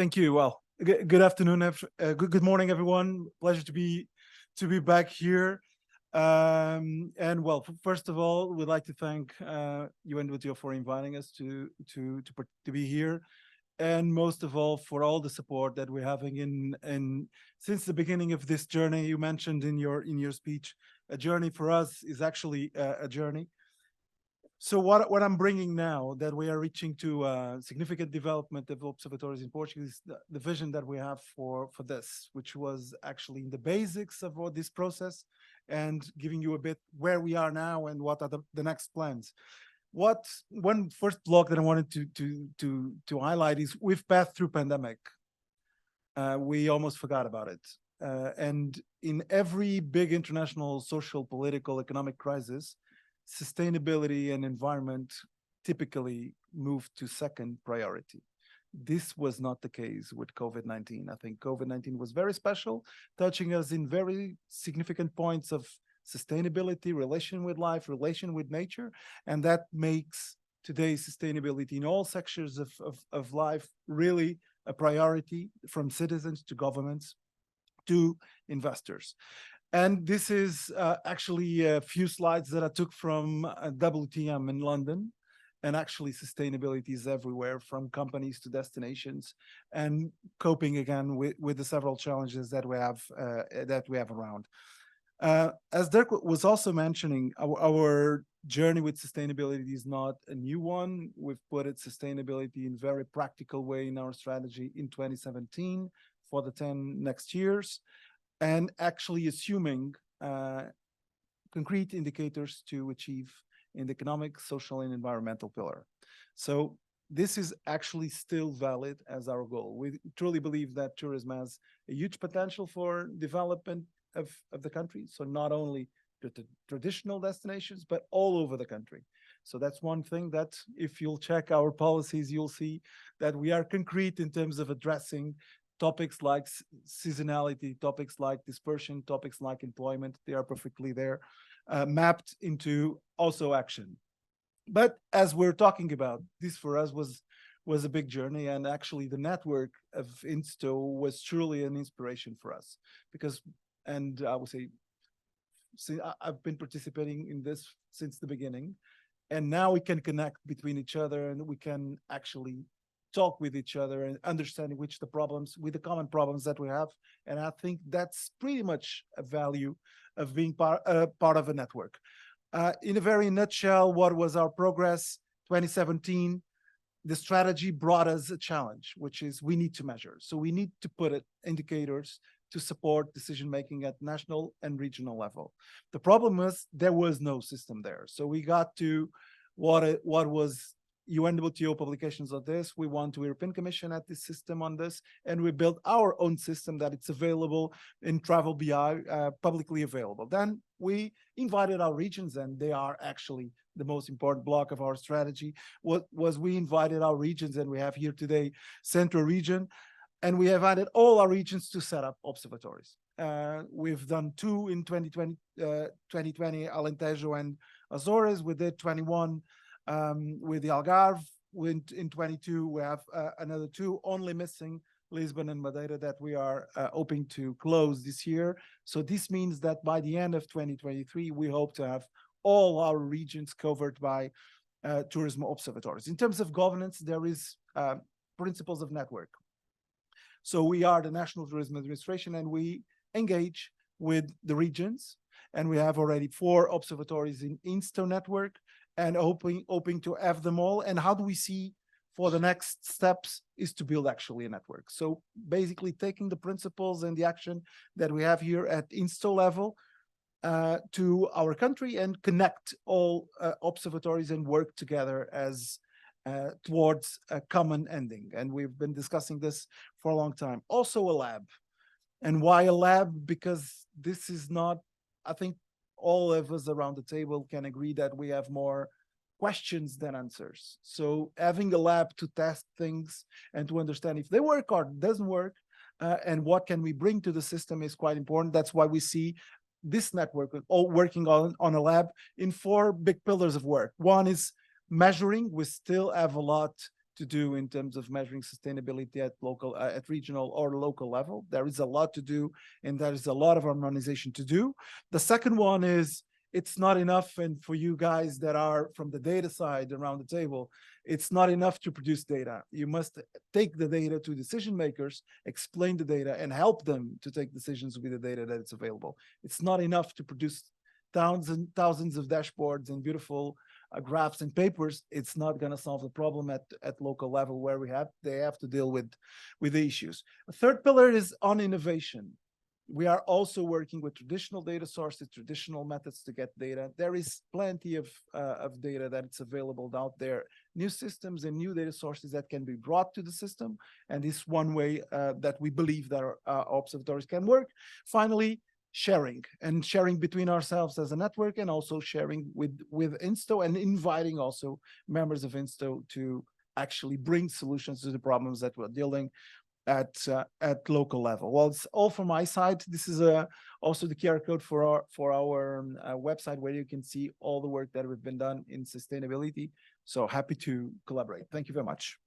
Thank you. Well, good afternoon, good morning, everyone. Pleasure to be back here. And well, first of all, we'd like to thank UNWTO for inviting us to be here, and most of all for all the support that we're having in since the beginning of this journey. You mentioned in your speech, a journey for us is actually a journey. So what I'm bringing now that we are reaching to significant development of observatories in Portugal is the vision that we have for this, which was actually in the basics of all this process and giving you a bit where we are now and what are the next plans. One first block that I wanted to highlight is we've passed through pandemic. We almost forgot about it. And in every big international social, political, economic crisis, sustainability and environment typically move to second priority. This was not the case with COVID-19. I think COVID-19 was very special, touching us in very significant points of sustainability, relation with life, relation with nature, and that makes today's sustainability in all sectors of life really a priority, from citizens to governments to investors. And this is actually a few slides that I took from WTM in London. And actually sustainability is everywhere, from companies to destinations, and coping again with the several challenges that we have around. As Dirk was also mentioning, our journey with sustainability is not a new one. We've put sustainability in a very practical way in our strategy in 2017 for the 10 next years, and actually assuming concrete indicators to achieve in the economic, social, and environmental pillar. So this is actually still valid as our goal. We truly believe that tourism has a huge potential for development of the country. So not only the traditional destinations, but all over the country. So that's one thing that if you'll check our policies, you'll see that we are concrete in terms of addressing topics like seasonality, topics like dispersion, topics like employment. They are perfectly there, mapped into also action. But as we're talking about, this for us was a big journey, and actually the network of Insto was truly an inspiration for us, because, and I would say, see, I've been participating in this since the beginning, and now we can connect between each other, and we can actually talk with each other and understanding which the common problems that we have. And I think that's pretty much a value of being part of a network. In a very nutshell, what was our progress? 2017, the strategy brought us a challenge, which is we need to measure. So we need to put indicators to support decision-making at national and regional level. The problem was there was no system there. So we got to what was UNWTO publications of this. We went to European Commission at this system on this, and we built our own system that it's available in Travel BI, publicly available. Then we invited our regions, and they are actually the most important block of our strategy. We invited our regions, and we have here today Central Region, and we have added all our regions to set up observatories. We've done 2 in 2020, Alentejo and Azores. We did 21 with the Algarve. In 22, we have another 2, only missing Lisbon and Madeira, that we are hoping to close this year. So this means that by the end of 2023, we hope to have all our regions covered by tourism observatories. In terms of governance, there is principles of network. So we are the National Tourism Administration, and we engage with the regions, and we have already 4 observatories in Insto network, and hoping to have them all. And how do we see for the next steps is to build actually a network. So basically taking the principles and the action that we have here at Insto level to our country and connect all observatories and work together as towards a common ending. And we've been discussing this for a long time. Also a lab. And why a lab? Because this is not, I think all of us around the table can agree that we have more questions than answers. So having a lab to test things and to understand if they work or doesn't work, and what can we bring to the system is quite important. That's why we see this network all working on a lab in 4 big pillars of work. One is measuring. We still have a lot to do in terms of measuring sustainability at local, at regional or local level. There is a lot to do, and there is a lot of harmonization to do. The second one is, it's not enough, and for you guys that are from the data side around the table, it's not enough to produce data. You must take the data to decision makers, explain the data, and help them to take decisions with the data that is available. It's not enough to produce thousands of dashboards and beautiful graphs and papers. It's not going to solve the problem at local level where they have to deal with the issues. The third pillar is on innovation. We are also working with traditional data sources, traditional methods to get data. There is plenty of data that's available out there, new systems and new data sources that can be brought to the system. And this one way that we believe that our observatories can work. Finally, sharing between ourselves as a network, and also sharing with Insto, and inviting also members of Insto to actually bring solutions to the problems that we're dealing at local level. Well, it's all from my side. This is also the QR code for our website, where you can see all the work that we've been done in sustainability. So happy to collaborate. Thank you very much.